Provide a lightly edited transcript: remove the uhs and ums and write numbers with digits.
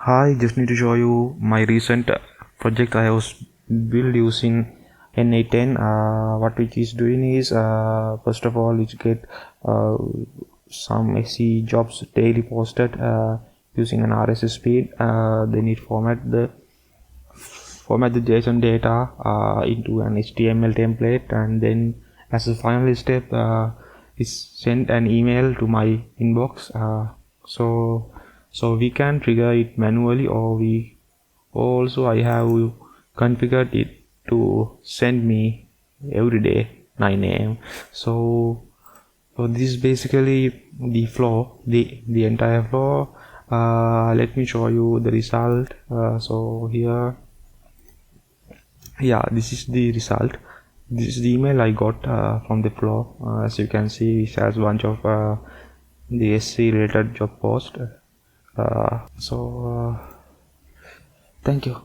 Hi, just need to show you my recent project I was built using n8n. What it is doing is, first of all, it get some SE jobs daily posted using an RSS feed. Then it format the JSON data into an HTML template, and then as a final step, is send an email to my inbox. So we can trigger it manually, or we also I have configured it to send me every day 9 a.m. So this is basically the flow, the entire flow. Let me show you the result. So here, yeah, this is the result. This is the email I got from the flow. As you can see, it has a bunch of the SC related job post. Thank you.